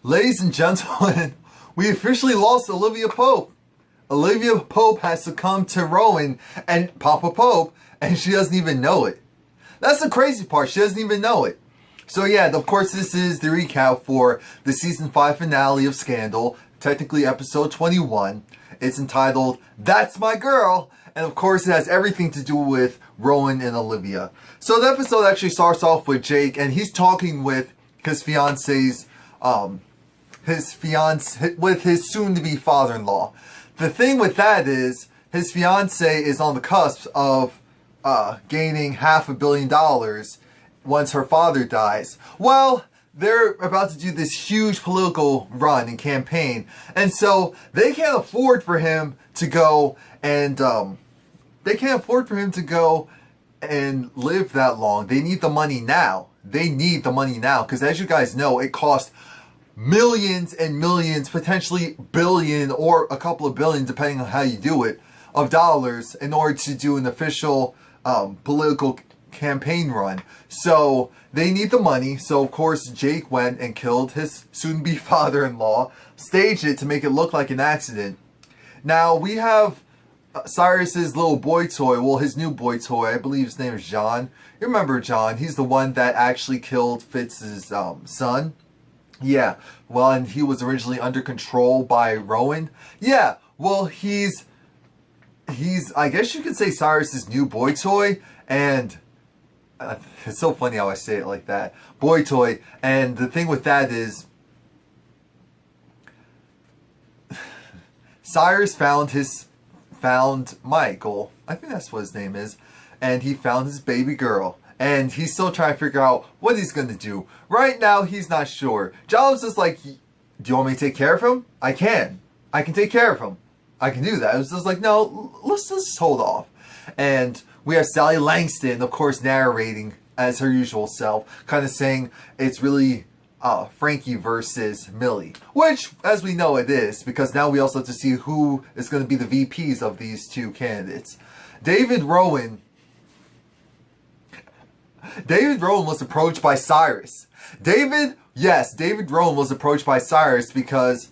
Ladies and gentlemen, we officially lost Olivia Pope. Olivia Pope has succumbed to Rowan and Papa Pope, and she doesn't even know it. That's the crazy part, she doesn't even know it. So yeah, of course this is the recap for the season 5 finale of Scandal, technically episode 21. It's entitled, That's My Girl, and of course it has everything to do with Rowan and Olivia. So the episode actually starts off with Jake, and he's talking with his fiance's, with his soon-to-be father-in-law. The thing with that is, his fiance is on the cusp of gaining $500 million once her father dies. Well, they're about to do this huge political run and campaign, and so they can't afford for him to go and live that long. They need the money now. They need the money now because, as you guys know, it costs millions and millions, potentially billion or a couple of billion, depending on how you do it, of dollars in order to do an official political campaign run. So they need the money. So of course Jake went and killed his soon-to-be father-in-law, staged it to make it look like an accident. Now we have Cyrus's little boy toy, well, his new boy toy, I believe his name is John. You remember John? He's the one that actually killed Fitz's son. Yeah, well, and he was originally under control by Rowan. Yeah, well, he's I guess you could say Cyrus's new boy toy, and it's so funny how I say it like that. Boy toy, and the thing with that is, Cyrus found Michael, I think that's what his name is, and he found his baby girl. And he's still trying to figure out what he's going to do. Right now, he's not sure. John's just like, do you want me to take care of him? I can. I can take care of him. I can do that. It was just like, no, let's just hold off. And we have Sally Langston, of course, narrating as her usual self, kind of saying it's really Frankie versus Millie. Which, as we know, it is, because now we also have to see who is going to be the VPs of these two candidates. David Rowan was approached by Cyrus. David Rowan was approached by Cyrus because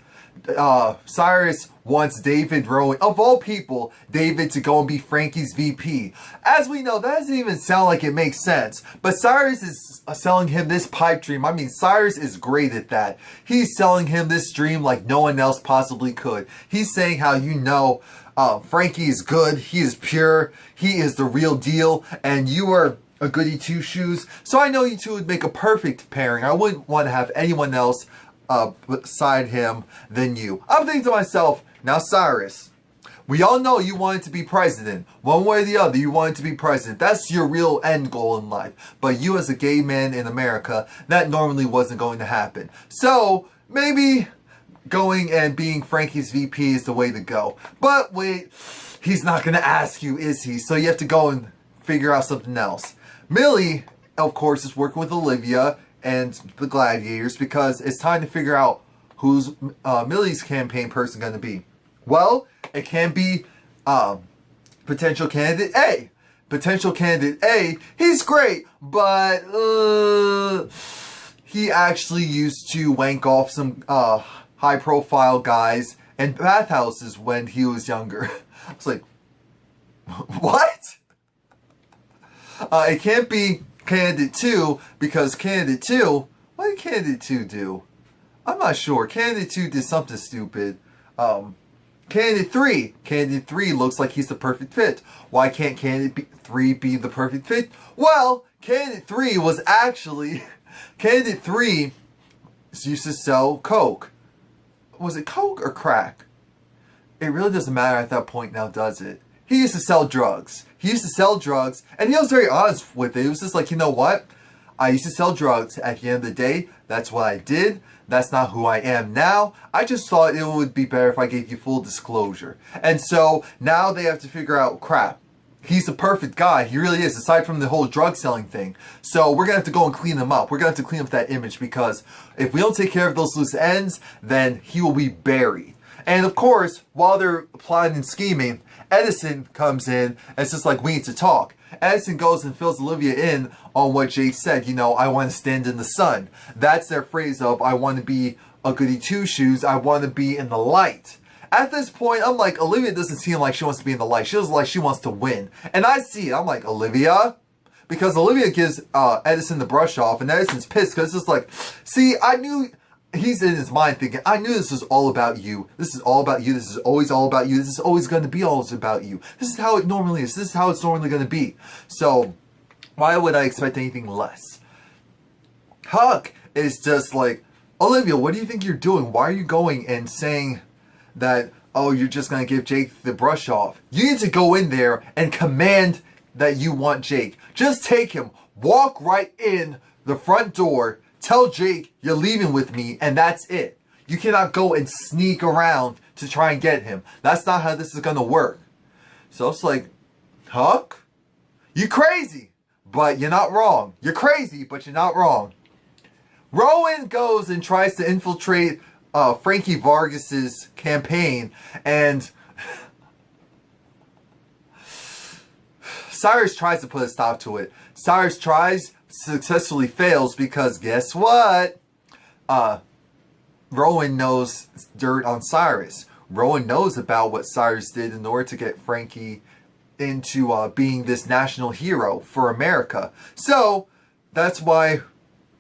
Cyrus wants David Rowan, of all people, David to go and be Frankie's VP. As we know, that doesn't even sound like it makes sense. But Cyrus is selling him this pipe dream. I mean, Cyrus is great at that. He's selling him this dream like no one else possibly could. He's saying how, Frankie is good, he is pure, he is the real deal, and you are a goody two-shoes. So I know you two would make a perfect pairing. I wouldn't want to have anyone else beside him than you. I'm thinking to myself, now Cyrus, we all know you wanted to be president. One way or the other, you wanted to be president. That's your real end goal in life. But you as a gay man in America, that normally wasn't going to happen. So maybe going and being Frankie's VP is the way to go. But wait, he's not going to ask you, is he? So you have to go and figure out something else. Millie, of course, is working with Olivia and the Gladiators because it's time to figure out who's Millie's campaign person going to be. Well, it can be potential candidate A. Potential candidate A, he's great, but he actually used to wank off some high-profile guys in bathhouses when he was younger. I was like, what? It can't be candidate 2 because candidate 2, what did candidate 2 do? I'm not sure. Candidate 2 did something stupid. Candidate 3 looks like he's the perfect fit. Why can't candidate 3 be the perfect fit? Well, candidate 3 was actually, candidate 3 used to sell coke. Was it coke or crack? It really doesn't matter at that point now, does it? He used to sell drugs. And he was very honest with it. He was just like, you know what? I used to sell drugs. At the end of the day, that's what I did. That's not who I am now. I just thought it would be better if I gave you full disclosure. And so now they have to figure out, crap, he's the perfect guy. He really is, aside from the whole drug selling thing. So we're going to have to go and clean him up. We're going to have to clean up that image because if we don't take care of those loose ends, then he will be buried. And of course, while they're plotting and scheming, Edison comes in and it's just like, we need to talk. Edison goes and fills Olivia in on what Jake said. You know, I want to stand in the sun. That's their phrase of, I want to be a goody two-shoes. I want to be in the light. At this point, I'm like, Olivia doesn't seem like she wants to be in the light. She feels like she wants to win. And I see it. I'm like, Olivia? Because Olivia gives Edison the brush off, and Edison's pissed because it's just like, see, I knew, he's in his mind thinking, I knew this was all about you. This is all about you. This is always all about you. This is always going to be always about you. This is how it normally is. This is how it's normally going to be. So, why would I expect anything less? Huck is just like, Olivia, what do you think you're doing? Why are you going and saying that, oh, you're just going to give Jake the brush off? You need to go in there and command that you want Jake. Just take him, walk right in the front door, tell Jake you're leaving with me, and that's it. You cannot go and sneak around to try and get him. That's not how this is going to work. So it's like, Huck? You crazy, but you're not wrong. You're crazy, but you're not wrong. Rowan goes and tries to infiltrate Frankie Vargas's campaign, and Cyrus tries to put a stop to it. Cyrus tries, successfully fails, because guess what? Rowan knows dirt on Cyrus. Rowan knows about what Cyrus did in order to get Frankie into being this national hero for America. So, that's why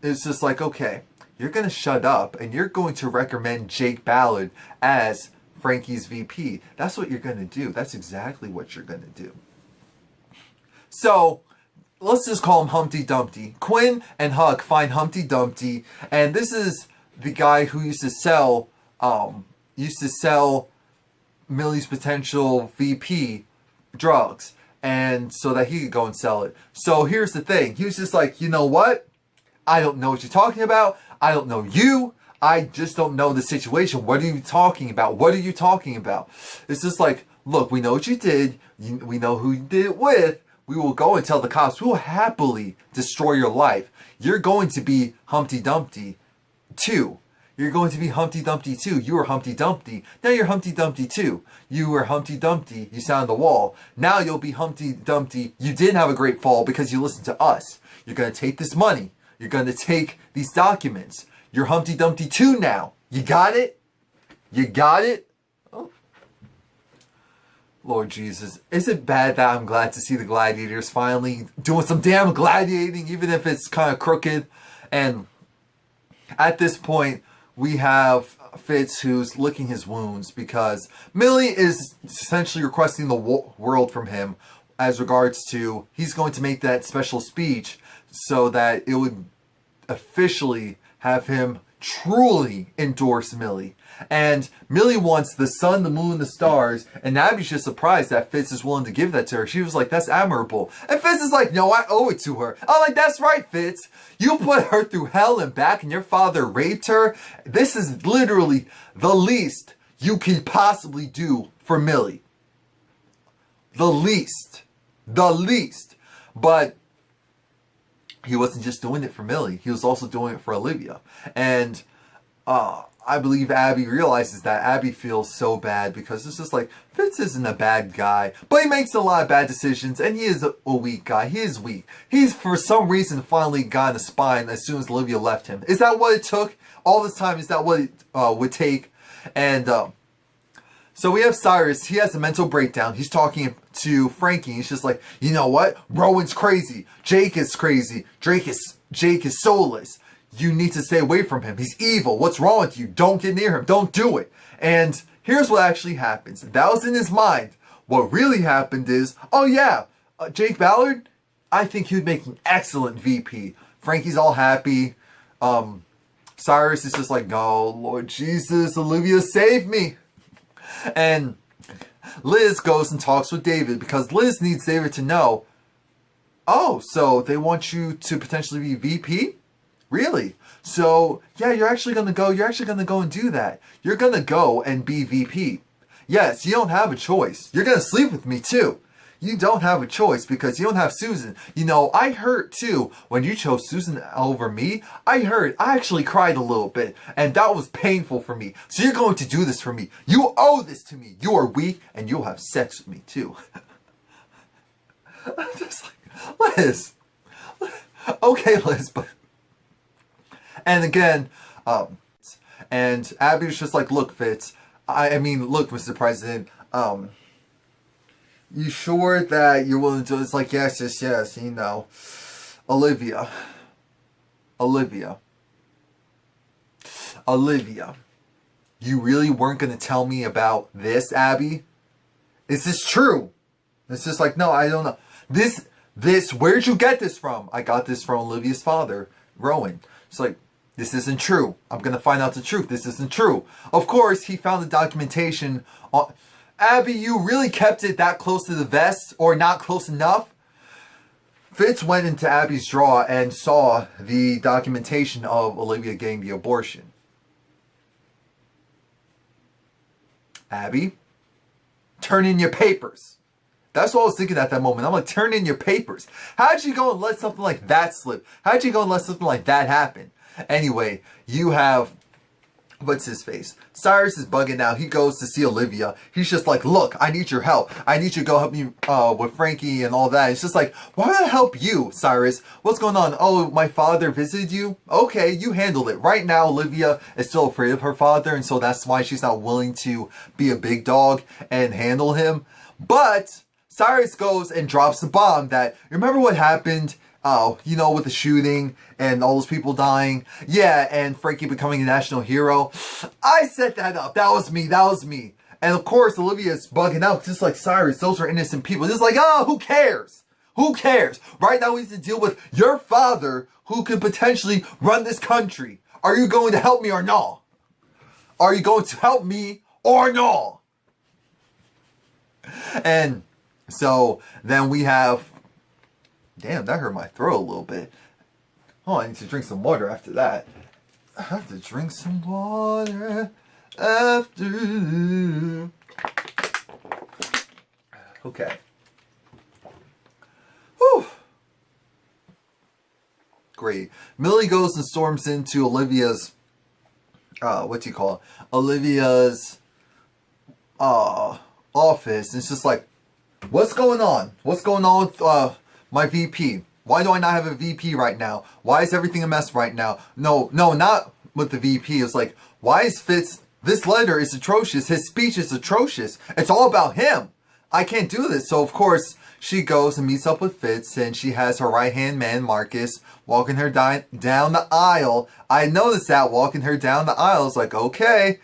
it's just like, okay, you're going to shut up and you're going to recommend Jake Ballard as Frankie's VP. That's what you're going to do. That's exactly what you're going to do. So, let's just call him Humpty Dumpty. Quinn and Huck find Humpty Dumpty, and this is the guy who used to sell Millie's potential VP drugs, and so that he could go and sell it. So here's the thing. He was just like, you know what? I don't know what you're talking about. I don't know you. I just don't know the situation. What are you talking about? What are you talking about? It's just like, look, we know what you did. We know who you did it with. We will go and tell the cops. We will happily destroy your life. You're going to be Humpty Dumpty too. You're going to be Humpty Dumpty too. You were Humpty Dumpty. Now you're Humpty Dumpty too. You were Humpty Dumpty. You sat on the wall. Now you'll be Humpty Dumpty. You didn't have a great fall because you listened to us. You're going to take this money. You're going to take these documents. You're Humpty Dumpty too now. You got it? You got it? Oh. Lord Jesus. Is it bad that I'm glad to see the gladiators finally doing some damn gladiating, even if it's kind of crooked? And at this point, we have Fitz who's licking his wounds because Millie is essentially requesting the world from him as regards to he's going to make that special speech so that it would officially have him truly endorse Millie. And Millie wants the sun, the moon, the stars, and Abby's just surprised that Fitz is willing to give that to her. She was like, that's admirable. And Fitz is like, no, I owe it to her. I'm like, that's right, Fitz. You put her through hell and back and your father raped her. This is literally the least you can possibly do for Millie. The least. The least. But he wasn't just doing it for Millie. He was also doing it for Olivia. And I believe Abby realizes that. Abby feels so bad because it's just like, Fitz isn't a bad guy, but he makes a lot of bad decisions, and he is a weak guy. He is weak. He's, for some reason, finally gotten a spine as soon as Olivia left him. Is that what it took? All this time, is that what it would take? And so we have Cyrus. He has a mental breakdown. He's talking to Frankie. He's just like, you know what? Rowan's crazy. Jake is crazy. Jake is soulless. You need to stay away from him. He's evil. What's wrong with you? Don't get near him. Don't do it. And here's what actually happens. That was in his mind. What really happened is, oh yeah, Jake Ballard, I think he'd make an excellent VP. Frankie's all happy. Cyrus is just like, oh, Lord Jesus, Olivia, save me. And Liz goes and talks with David because Liz needs David to know, oh, so they want you to potentially be VP? Really? So, yeah, you're actually going to go and do that. You're going to go and be VP. Yes, you don't have a choice. You're going to sleep with me too. You don't have a choice because you don't have Susan. You know, I hurt too. When you chose Susan over me, I hurt. I actually cried a little bit. And that was painful for me. So you're going to do this for me. You owe this to me. You are weak and you'll have sex with me too. I'm just like, Liz. Okay, Liz, but... And again, and Abby was just like, look, Fitz. I mean, look, Mr. President, you sure that you're willing to do it? It's like, yes, you know. Olivia. You really weren't going to tell me about this, Abby? Is this true? It's just like, no, I don't know. This, where'd you get this from? I got this from Olivia's father, Rowan. It's like, this isn't true. I'm going to find out the truth. This isn't true. Of course, he found the documentation on... Abby, you really kept it that close to the vest, or not close enough? Fitz went into Abby's drawer and saw the documentation of Olivia getting the abortion. Abby, turn in your papers. That's what I was thinking at that moment. I'm like, turn in your papers. How'd you go and let something like that slip? How'd you go and let something like that happen? Anyway, you have... What's his face? Cyrus is bugging out. He goes to see Olivia. He's just like, look, I need your help. I need you to go help me with Frankie and all that. It's just like, why would I help you, Cyrus? What's going on? Oh, my father visited you? Okay, you handle it. Right now, Olivia is still afraid of her father, and so that's why she's not willing to be a big dog and handle him. But Cyrus goes and drops the bomb that, remember what happened? Oh, you know, with the shooting and all those people dying. Yeah, and Frankie becoming a national hero. I set that up. That was me. And of course, Olivia's bugging out just like Cyrus. Those are innocent people. Just like, oh, who cares? Who cares? Right now we need to deal with your father who could potentially run this country. Are you going to help me or not? Are you going to help me or not? And so then we have... Damn, that hurt my throat a little bit. Oh, I need to drink some water after that. I have to drink some water after. Okay. Whew. Great. Millie goes and storms into Olivia's, Olivia's, office. And it's just like, what's going on? What's going on with, my VP? Why do I not have a VP right now? Why is everything a mess right now? No, not with the VP. It's like, why is Fitz... This letter is atrocious. His speech is atrocious. It's all about him. I can't do this. So, of course, she goes and meets up with Fitz, and she has her right-hand man, Marcus, walking her down the aisle. I noticed that, walking her down the aisle. It's like, okay,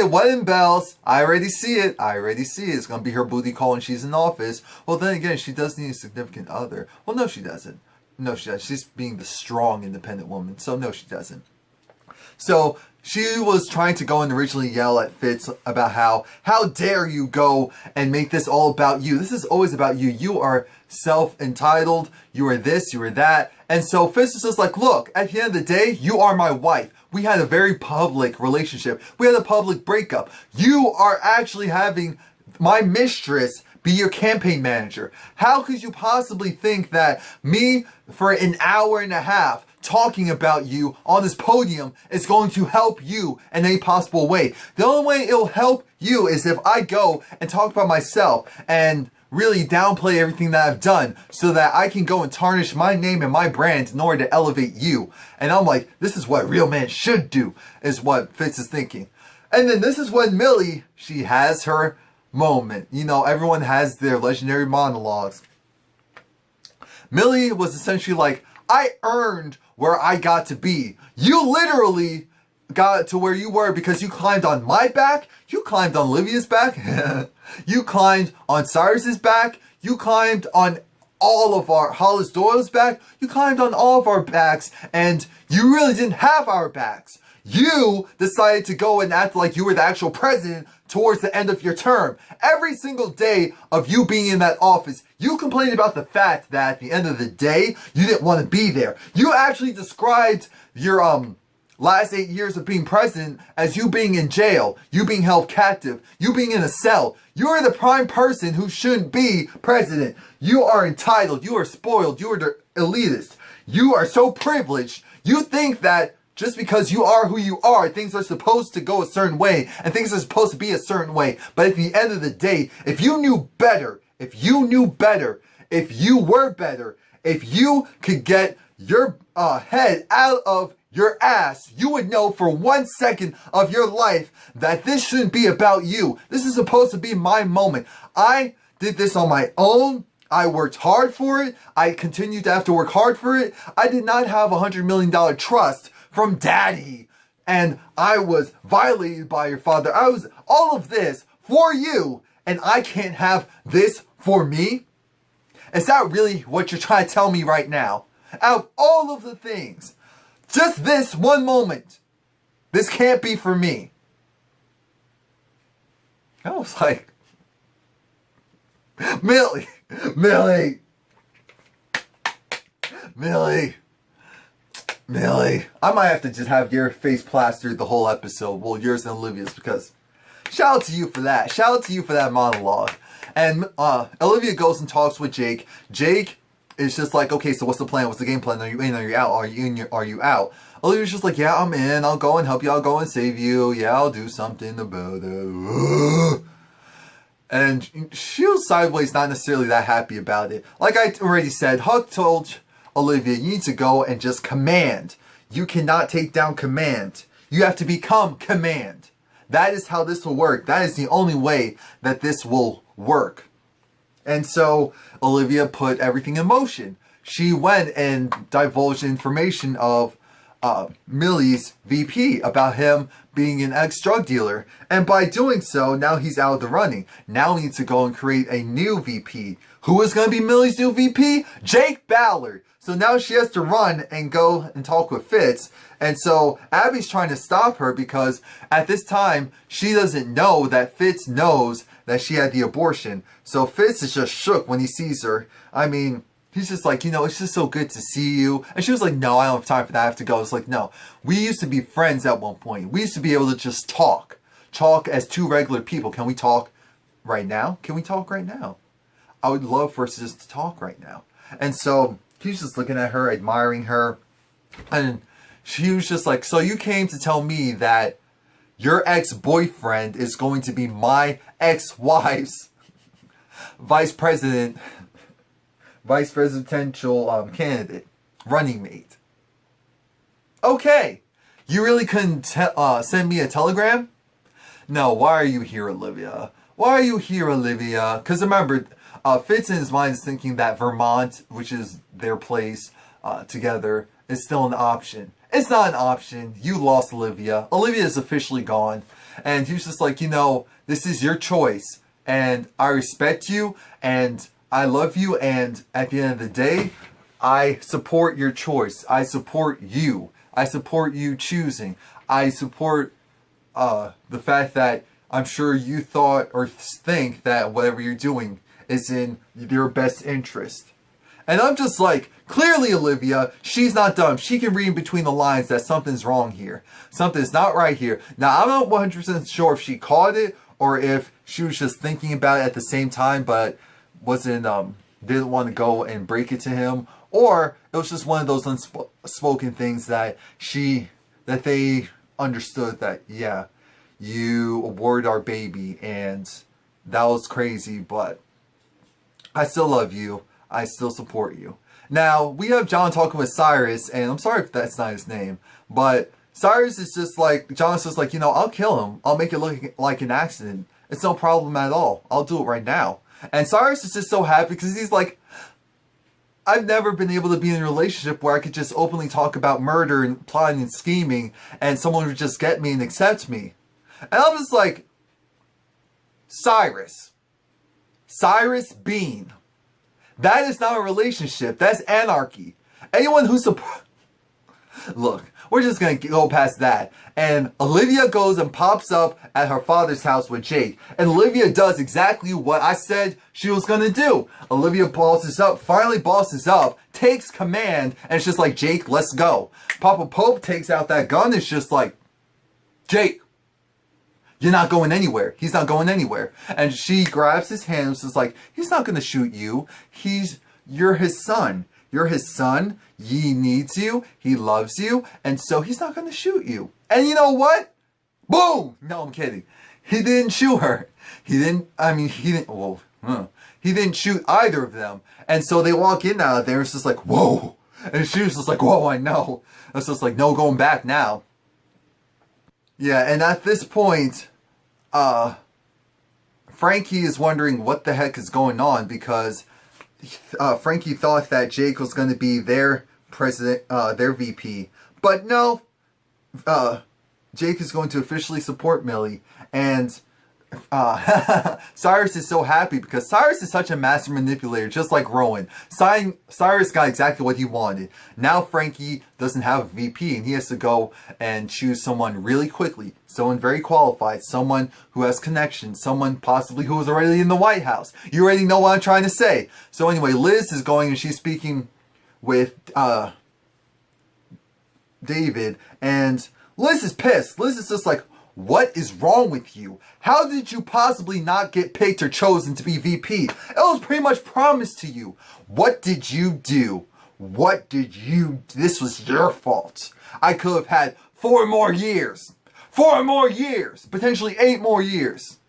wedding bells. I already see it. It's going to be her booty call when she's in office. Well, then again, she does need a significant other. Well, no, she doesn't. She's being the strong, independent woman. So, no, she doesn't. So, she was trying to go and originally yell at Fitz about how dare you go and make this all about you. This is always about you. You are self-entitled. You are this, you are that. And so Fitz is just like, look, at the end of the day, you are my wife. We had a very public relationship. We had a public breakup. You are actually having my mistress be your campaign manager. How could you possibly think that me, for an hour and a half, talking about you on this podium is going to help you in any possible way? The only way it'll help you is if I go and talk about myself and really downplay everything that I've done so that I can go and tarnish my name and my brand in order to elevate you. And I'm like, this is what real men should do, is what Fitz is thinking. And then this is when Millie, she has her moment. You know, everyone has their legendary monologues. Millie was essentially like, I earned where I got to be. You literally got to where you were because you climbed on my back, you climbed on Olivia's back, you climbed on Cyrus's back, you climbed on all of our Hollis Doyle's back, you climbed on all of our backs, and you really didn't have our backs. You decided to go and act like you were the actual president towards the end of your term. Every single day of you being in that office, you complained about the fact that at the end of the day, you didn't want to be there. You actually described your last 8 years of being president as you being in jail, you being held captive, you being in a cell. You are the prime person who shouldn't be president. You are entitled, you are spoiled, you are the elitist. You are so privileged. You think that just because you are who you are, things are supposed to go a certain way, and things are supposed to be a certain way. But at the end of the day, if you knew better, if you were better, if you could get your head out of your ass, you would know for 1 second of your life that this shouldn't be about you. This is supposed to be my moment. I did this on my own. I worked hard for it. I continue to have to work hard for it. I did not have $100 million trust from daddy. And I was violated by your father. I was all of this for you. And I can't have this for me? Is that really what you're trying to tell me right now? Out of all of the things, just this one moment, this can't be for me. I was like, Millie, I might have to just have your face plastered the whole episode. Well, yours and Olivia's, because shout out to you for that. Shout out to you for that monologue. And Olivia goes and talks with Jake. Jake is just like, okay, so what's the plan? What's the game plan? Are you in? Are you out? Are you in? Are you out? Olivia's just like, yeah, I'm in. I'll go and help you. I'll go and save you. Yeah, I'll do something about it. And she was sideways, not necessarily that happy about it. Like I already said, Huck told Olivia, you need to go and just command. You cannot take down command. You have to become command. That is how this will work. That is the only way that this will work. And so Olivia put everything in motion. She went and divulged information of Millie's VP about him being an ex-drug dealer. And by doing so, now he's out of the running. Now we need to go and create a new VP. Who is going to be Millie's new VP? Jake Ballard. So now she has to run and go and talk with Fitz. And so Abby's trying to stop her because at this time, she doesn't know that Fitz knows that she had the abortion. So Fitz is just shook when he sees her. I mean, he's just like, you know, it's just so good to see you. And she was like, no, I don't have time for that. I have to go. It's like, no, we used to be friends at one point. We used to be able to just talk. Talk as two regular people. Can we talk right now? Can we talk right now? I would love for us just to talk right now. And so he's just looking at her, admiring her. And she was just like, so you came to tell me that your ex-boyfriend is going to be my ex-wife's vice presidential candidate, running mate. Okay, you really couldn't send me a telegram? No, why are you here, Olivia? Why are you here, Olivia? Because remember, Fitz in his mind is thinking that Vermont, which is their place together, is still an option. It's not an option. You lost Olivia. Olivia is officially gone. And he was just like, you know, this is your choice. And I respect you. And I love you. And at the end of the day, I support your choice. I support you. I support you choosing. I support the fact that I'm sure you thought or think that whatever you're doing is in your best interest. And I'm just like, clearly, Olivia, she's not dumb. She can read between the lines that something's wrong here. Something's not right here. Now, I'm not 100% sure if she caught it or if she was just thinking about it at the same time, but didn't want to go and break it to him. Or it was just one of those unspoken things that they understood that, yeah, you aborted our baby and that was crazy, but I still love you. I still support you. Now, we have John talking with Cyrus, and I'm sorry if that's not his name, but Cyrus is just like, John's just like, you know, I'll kill him. I'll make it look like an accident. It's no problem at all. I'll do it right now. And Cyrus is just so happy because he's like, I've never been able to be in a relationship where I could just openly talk about murder and plotting and scheming, and someone would just get me and accept me. And I'm just like, Cyrus Bean. That is not a relationship. That's anarchy. Anyone who Look, We're just gonna go past that. And Olivia goes and pops up at her father's house with Jake. And Olivia does exactly what I said she was gonna do. Olivia finally bosses up, takes command, and it's just like, Jake, let's go. Papa Pope takes out that gun. It's just like, Jake, you're not going anywhere. He's not going anywhere. And she grabs his hand and says like, he's not gonna shoot you. You're his son. You're his son. He needs you. He loves you. And so he's not going to shoot you. And you know what? Boom! No, I'm kidding. He didn't shoot her. He didn't shoot either of them. And so they walk in out of there. It's just like, whoa. And she was just like, whoa, I know. It's just like, no going back now. Yeah, and at this point, Frankie is wondering what the heck is going on because Frankie thought that Jake was going to be their president, their VP. But no, Jake is going to officially support Millie. And Cyrus is so happy because Cyrus is such a master manipulator, just like Rowan. Cyrus got exactly what he wanted. Now Frankie doesn't have a VP and he has to go and choose someone really quickly. Someone very qualified, someone who has connections, someone possibly who was already in the White House. You already know what I'm trying to say. So anyway, Liz is going and she's speaking with David, and Liz is pissed. Liz is just like, what is wrong with you? How did you possibly not get picked or chosen to be VP? It was pretty much promised to you. What did you do? This was your fault. I could have had 4 more years. 4 more years. Potentially 8 more years.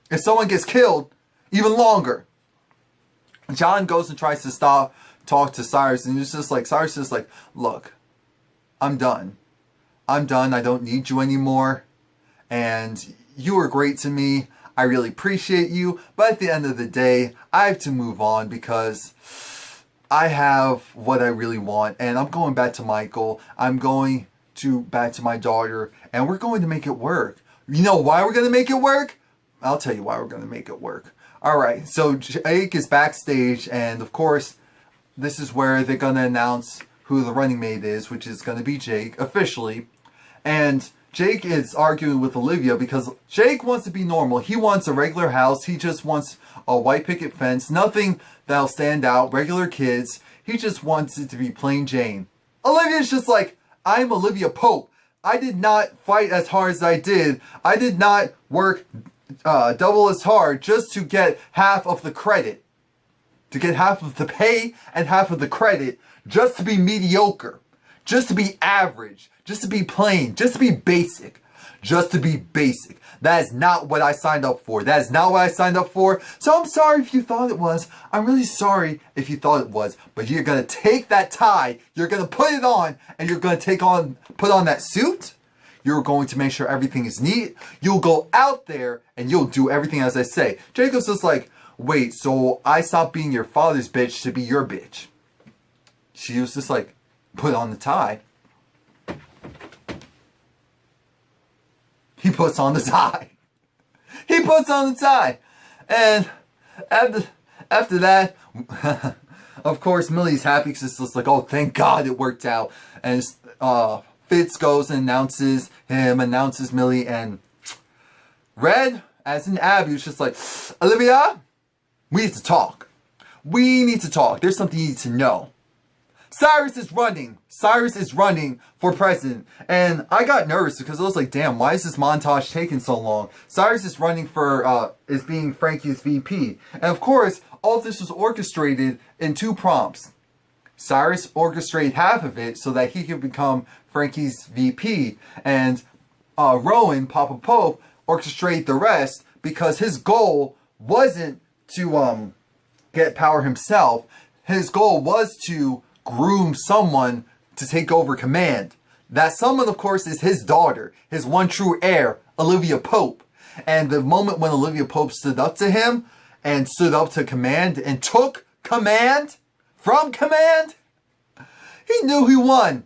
If someone gets killed, even longer. John goes and tries to talk to Cyrus, and it's just like, Cyrus is like, look, I'm done. I don't need you anymore. And you were great to me. I really appreciate you. But at the end of the day, I have to move on because I have what I really want. And I'm going back to Michael. I'm going back to my daughter. And we're going to make it work. You know why we're going to make it work? I'll tell you why we're going to make it work. Alright, so Jake is backstage. And of course, this is where they're going to announce who the running mate is, which is going to be Jake, officially. And Jake is arguing with Olivia because Jake wants to be normal. He wants a regular house. He just wants a white picket fence. Nothing that'll stand out. Regular kids. He just wants it to be plain Jane. Olivia's just like, I'm Olivia Pope. I did not fight as hard as I did. I did not work double as hard just to get half of the credit. To get half of the pay and half of the credit. Just to be mediocre. Just to be average. Just to be plain. Just to be basic. Just to be basic. That is not what I signed up for. That is not what I signed up for. So I'm sorry if you thought it was. I'm really sorry if you thought it was. But you're going to take that tie. You're going to put it on. And you're going to put on that suit. You're going to make sure everything is neat. You'll go out there and you'll do everything as I say. Jacob's just like, wait, so I stopped being your father's bitch to be your bitch. She was just like, put on the tie. He puts on the tie. He puts on the tie. And after that, of course, Millie's happy because it's just like, oh, thank God it worked out. And Fitz goes and announces Millie. And Red, as in Abby, was just like, Olivia, we need to talk. We need to talk. There's something you need to know. Cyrus is running. Cyrus is running for president. And I got nervous because I was like, damn, why is this montage taking so long? Cyrus is running for, is being Frankie's VP. And of course, all of this was orchestrated in 2 prompts. Cyrus orchestrated half of it so that he could become Frankie's VP. And Rowan, Papa Pope, orchestrated the rest because his goal wasn't to get power himself. His goal was to groom someone to take over command. That someone, of course, is his daughter, his one true heir, Olivia Pope. And the moment when Olivia Pope stood up to him and stood up to command and took command from command, he knew he won.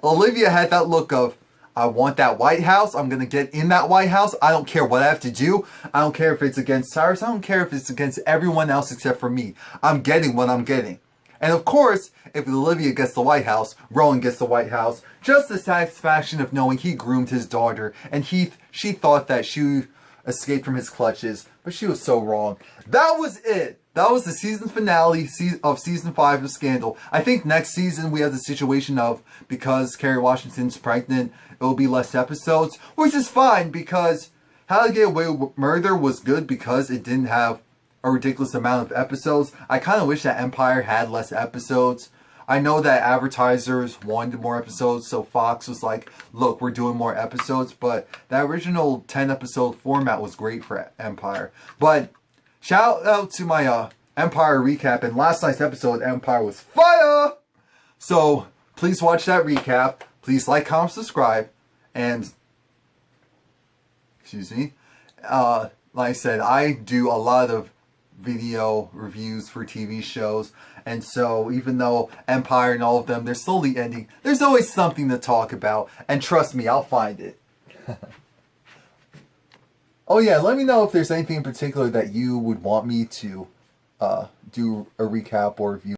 Olivia had that look of, I want that White House. I'm going to get in that White House. I don't care what I have to do. I don't care if it's against Cyrus. I don't care if it's against everyone else except for me. I'm getting what I'm getting. And of course, if Olivia gets the White House, Rowan gets the White House. Just the satisfaction of knowing he groomed his daughter, and she thought that she escaped from his clutches, but she was so wrong. That was it. That was the season finale of season 5 of Scandal. I think next season we have the situation of, because Kerry Washington's pregnant, it will be less episodes, which is fine because How to Get Away with Murder was good because it didn't have a ridiculous amount of episodes. I kind of wish that Empire had less episodes. I know that advertisers wanted more episodes, so Fox was like, look, we're doing more episodes, but that original 10 episode format was great for Empire. But shout out to my Empire recap, and last night's episode, Empire was fire! So, please watch that recap. Please like, comment, subscribe, and, excuse me, like I said, I do a lot of video reviews for TV shows, and so even though Empire and all of them, they're slowly ending, there's always something to talk about, and trust me, I'll find it. Oh yeah, let me know if there's anything in particular that you would want me to do a recap or review.